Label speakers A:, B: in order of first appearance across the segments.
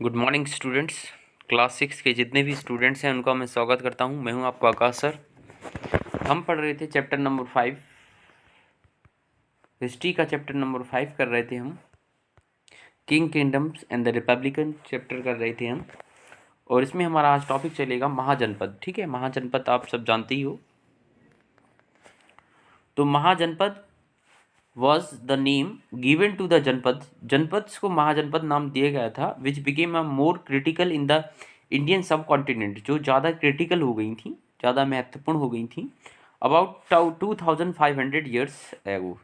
A: Good morning students. Class 6 के जितने भी स्टूडेंट्स हैं उनका मैं स्वागत करता हूं। मैं हूं आपका आकाश सर। हम पढ़ रहे थे चैप्टर नंबर 5, हिस्ट्री का चैप्टर नंबर 5 कर रहे थे हम। King kingdoms and the Republican chapter कर रहे थे हम, और इसमें हमारा आज टॉपिक चलेगा महाजनपद। ठीक है, महाजनपद आप सब जानते ही हो। तो महाजनपद was the name given to the जनपद को महाजनपद नाम दिया गया था, which became a more critical in the Indian subcontinent, जो ज़्यादा क्रिटिकल हो गई थी, ज़्यादा महत्वपूर्ण हो गई थी। अबाउट 2500 ईयर्स एगो,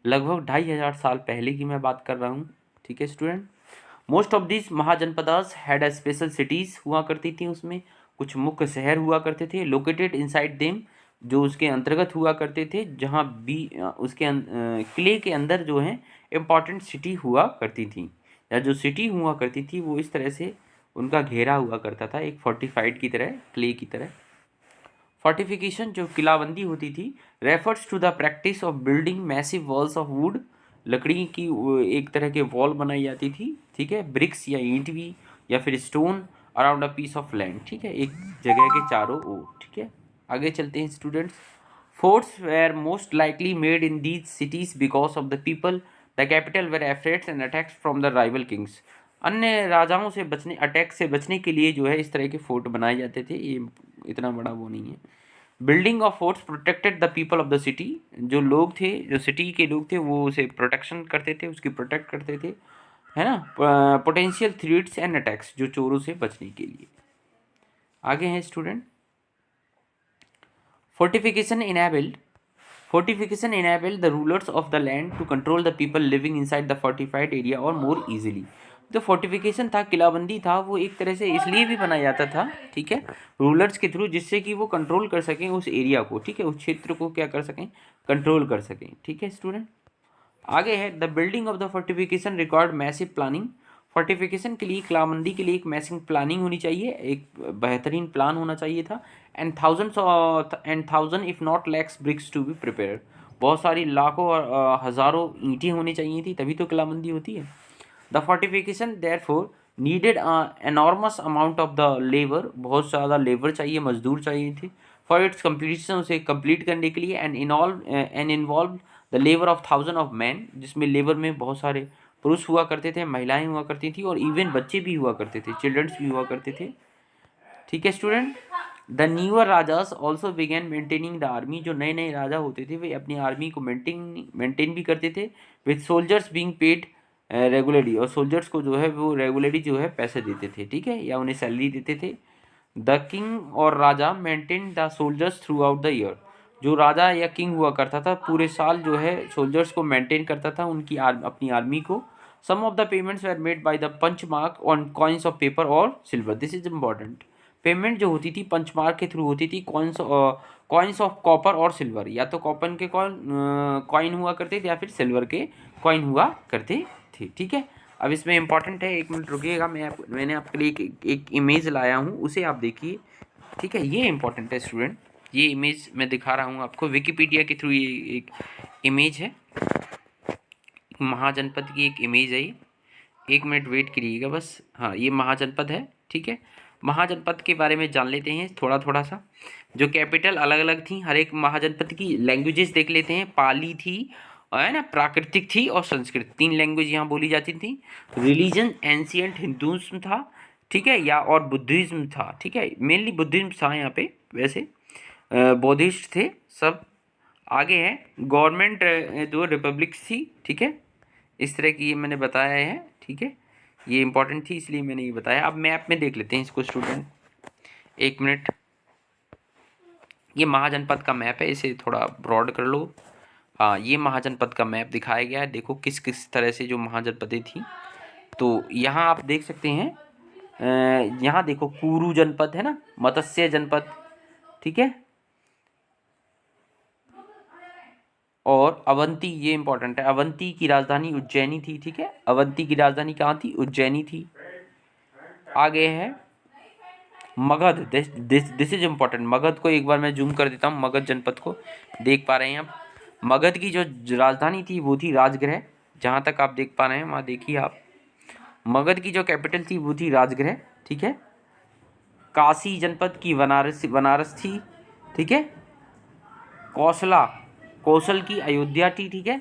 A: लगभग 2500 साल पहले की मैं बात कर रहा हूँ। ठीक है student. Most of this mahajanapadas had a special cities हुआ करती थी, उसमें कुछ मुख्य शहर हुआ करते थे, लोकेटेड इनसाइड देम, जो उसके अंतर्गत हुआ करते थे, जहाँ भी उसके किले के अंदर जो है इम्पॉर्टेंट सिटी हुआ करती थी, या जो सिटी हुआ करती थी वो इस तरह से उनका घेरा हुआ करता था, एक फोर्टिफाइड की तरह, किले की तरह। फोर्टिफिकेशन जो किलाबंदी होती थी, refers to the practice of building massive walls of wood, लकड़ी की एक तरह के वॉल बनाई जाती थी। ठीक है, ब्रिक्स या ईंट भी, या फिर stone around a piece of land. ठीक है, एक जगह के चारों ओर। ठीक है, आगे चलते हैं students. Forts were most likely made in these cities because of the people the capital were afraids and attacks from the rival kings. अन्य राजाओं से बचने, अटैक से बचने के लिए जो है इस तरह के फोर्ट बनाए जाते थे। ये इतना बड़ा वो नहीं है। Building of forts protected the people of the city, जो लोग थे, जो सिटी के लोग थे, वो उसे प्रोटेक्शन करते थे, उसकी प्रोटेक्ट करते थे, है ना। पोटेंशियल थ्रेट्स एंड अटैक्स, जो चोरों से बचने के लिए। आगे हैं student. Fortification enabled the rulers of the land to control the people living inside the fortified area or more easily. जो फोर्टिफिकेशन था, किलाबंदी था, वो एक तरह से इसलिए भी बनाया जाता था, ठीक है, रूलर्स के थ्रू, जिससे कि वो कंट्रोल कर सकें उस एरिया को। ठीक है, उस क्षेत्र को क्या कर सकें, कंट्रोल कर सकें। ठीक है स्टूडेंट। आगे है the building of the fortification required massive planning. Fortification के लिए, किलाबंदी के लिए एक मैसिव प्लानिंग होनी चाहिए, एक बेहतरीन प्लान होना चाहिए था। And thousand if not lakhs bricks to be prepared, बहुत सारी लाखों और हज़ारों ईंटें होनी चाहिए थी, तभी तो किलाबंदी होती है। The fortification therefore needed enormous amount of the labour, बहुत ज़्यादा लेबर चाहिए, मजदूर चाहिए थे। फॉर इट्स कम्प्लीशन, उसे कंप्लीट करने के लिए। And involve the labour of thousand of man, जिसमें लेबर में बहुत सारे पुरुष हुआ करते थे, महिलाएं हुआ करती थी, और इवन बच्चे भी हुआ करते थे, चिल्ड्रंस भी हुआ करते थे। ठीक है student. The newer rajas also began maintaining the army, जो नए नए राजा होते थे वे अपनी आर्मी को मेंटेन भी करते थे, with soldiers being paid regularly, और सोल्जर्स को जो है वो रेगुलरली जो है पैसे देते थे, ठीक है, या उन्हें सैलरी देते थे। द किंग और राजा maintain the soldiers throughout the year, जो राजा या किंग हुआ करता था पूरे साल जो है सोल्जर्स को मेंटेन करता था, उनकी अपनी आर्मी को। Some of the payments were made by the punch mark on coins of paper और silver. This is important. Payment जो होती थी पंच मार्क के थ्रू होती थी, कॉइन्स ऑफ कॉपर और सिल्वर, या तो कॉपर के कॉइन हुआ करते थे या फिर सिल्वर के कॉइन हुआ करते थे। ठीक है, अब इसमें इंपॉर्टेंट है, एक मिनट रुकिएगा, मैंने आपके लिए एक इमेज लाया हूँ, उसे आप देखिए। ठीक है, ये इंपॉर्टेंट है स्टूडेंट, ये इमेज मैं दिखा रहा हूँ आपको विकिपीडिया के थ्रू। ये एक इमेज है, महाजनपद की एक इमेज है ये। एक मिनट वेट करिएगा बस। हाँ, ये महाजनपद है। ठीक है, महाजनपद के बारे में जान लेते हैं थोड़ा थोड़ा सा। जो कैपिटल अलग अलग थी, हर एक महाजनपद की लैंग्वेजेस देख लेते हैं। पाली थी, है ना, प्राकृतिक थी, और संस्कृत, 3 लैंग्वेज यहाँ बोली जाती थी। रिलीजन एंशियंट हिंदुइज्म था, ठीक है, या और बुद्धिज्म था। ठीक है, मेनली बुद्धिज्म था यहाँ पे, वैसे बौद्धिस्ट थे सब। आगे है गवर्नमेंट, जो रिपब्लिक्स थी, ठीक है, इस तरह की ये मैंने बताया है। ठीक है, ये इंपॉर्टेंट थी इसलिए मैंने ये बताया। अब मैप में देख लेते हैं इसको स्टूडेंट, एक मिनट। ये महाजनपद का मैप है, इसे थोड़ा ब्रॉड कर लो। हाँ, ये महाजनपद का मैप दिखाया गया है, देखो किस किस तरह से जो महाजनपदें थी। तो यहाँ आप देख सकते हैं, यहाँ देखो कुरु जनपद है ना, मत्स्य जनपद, ठीक है, और अवंती, ये इंपॉर्टेंट है, अवंती की राजधानी उज्जैनी थी। ठीक है, अवंती की राजधानी कहाँ थी, उज्जैनी थी। आगे है Magadh, this is important. Magadh को एक बार मैं जूम कर देता हूँ, मगध जनपद को देख पा रहे हैं आप। मगध की जो राजधानी थी वो थी राजगृह, जहाँ तक आप देख पा रहे हैं वहाँ देखिए आप। मगध की जो कैपिटल थी वो थी राजगृह, ठीक है। काशी जनपद की बनारस थी, ठीक है। कौशल की अयोध्या थी, ठीक है।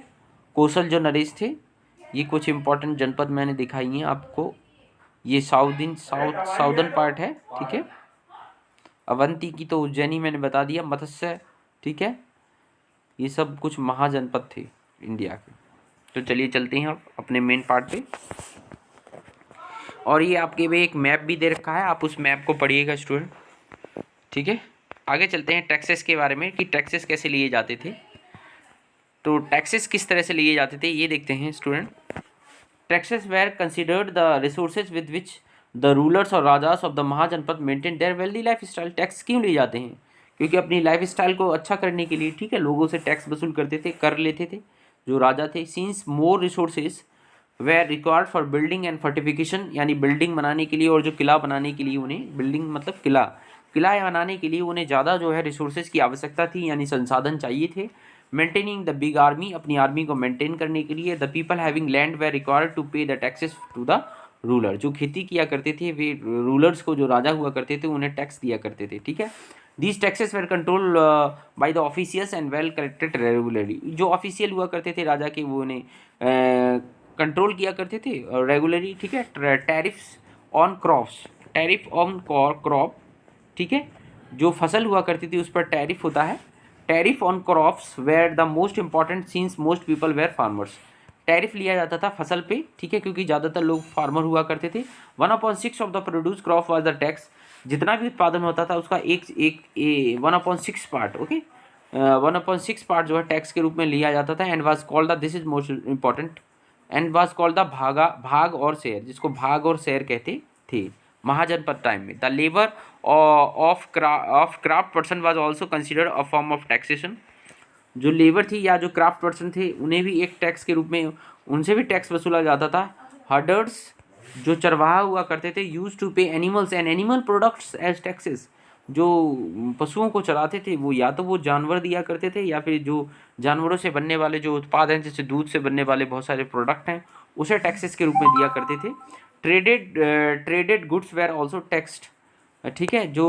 A: कौशल जो नरेश थे, ये कुछ इंपॉर्टेंट जनपद मैंने दिखाई हैं आपको। ये साउदर्न पार्ट है, ठीक है। अवंती की तो उज्जैनी मैंने बता दिया, मत्स्य, ठीक है। ये सब कुछ महाजनपद थे इंडिया के। तो चलिए चलते हैं अब अपने मेन पार्ट पे। और ये आपके भी एक मैप भी दे रखा है, आप उस मैप को पढ़िएगा स्टूडेंट, ठीक है। आगे चलते हैं टैक्सेस के बारे में कि टैक्सेस कैसे लिए जाते थे। तो टैक्सेस किस तरह से लिए जाते थे ये देखते हैं student. Taxes were considered the resources with which the rulers और राजास of the Mahajanapada maintain their wealthy lifestyle. Tax क्यों लिए जाते हैं? क्योंकि अपनी लाइफ स्टाइल को अच्छा करने के लिए, ठीक है, लोगों से टैक्स वसूल करते थे, कर लेते थे जो राजा थे। Since more resources were required for building and fortification, यानी बिल्डिंग बनाने के लिए और जो किला बनाने के लिए उन्हें, बिल्डिंग मतलब किला बनाने के लिए उन्हें ज़्यादा जो है रिसोर्सेज की आवश्यकता थी, यानी संसाधन चाहिए थे। मेंटेनिंग द बिग आर्मी, अपनी आर्मी को मेंटेन करने के लिए। The people having land were required to pay the taxes to the ruler, जो खेती किया करते थे वे रूलर्स को, जो राजा हुआ करते थे, उन्हें टैक्स दिया करते थे, ठीक है। These taxes were control by the officials and well collected regularly. जो ऑफिशियल हुआ करते थे राजा के, वो उन्हें कंट्रोल किया करते थे रेगुलरली, ठीक है। Tariffs on crops, tariff on crop, ठीक है। जो फसल हुआ करती थी उस पर टैरिफ होता है। Tariff on crops were the most important since most people were farmers. Tariff लिया जाता था फसल पे, ठीक है, क्योंकि ज़्यादातर लोग फार्मर हुआ करते थे। 1/6 of the produce crop was the tax. जितना भी उत्पादन होता था उसका 1/6 पार्ट, ओके, 1/6 पार्ट जो है टैक्स के रूप में लिया जाता था। And was called the, this is most important, and was called the भाग और शेयर, जिसको भाग और शेयर कहते थे महाजनपद टाइम में। The labour of craft person was also considered a form of taxation. जो लेबर थी या जो क्राफ्ट पर्सन थे उन्हें भी एक टैक्स के रूप में, उनसे भी टैक्स वसूला जाता था। हर्डर्स, जो चरवाहा हुआ करते थे, use to pay animals and animal products as taxes. जो पशुओं को चलाते थे वो या तो वो जानवर दिया करते थे, या फिर जो जानवरों से बनने वाले जो उत्पाद हैं, जैसे दूध से बनने वाले बहुत सारे प्रोडक्ट हैं, उसे टैक्सेस के रूप में दिया करते थे। Traded goods were also taxed, ठीक है। जो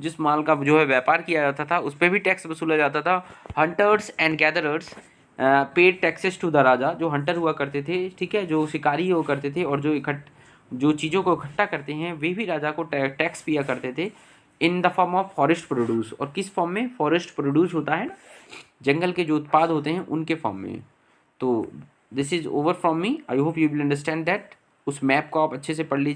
A: जिस माल का जो है व्यापार किया जाता था उस पर भी टैक्स वसूला जाता था। Hunters and gatherers paid taxes to the raja. जो हंटर हुआ करते थे, ठीक है, जो शिकारी हुआ करते थे और जो चीज़ों को इकट्ठा करते हैं, वे भी राजा को टैक्स पिया करते थे। In the form of forest produce, और किस फॉर्म में? फॉरेस्ट प्रोड्यूस होता है, जंगल के जो उत्पाद होते हैं उनके फॉर्म में। तो this is over from me, I hope you will understand that. उस मैप को आप अच्छे से पढ़ लीजिए।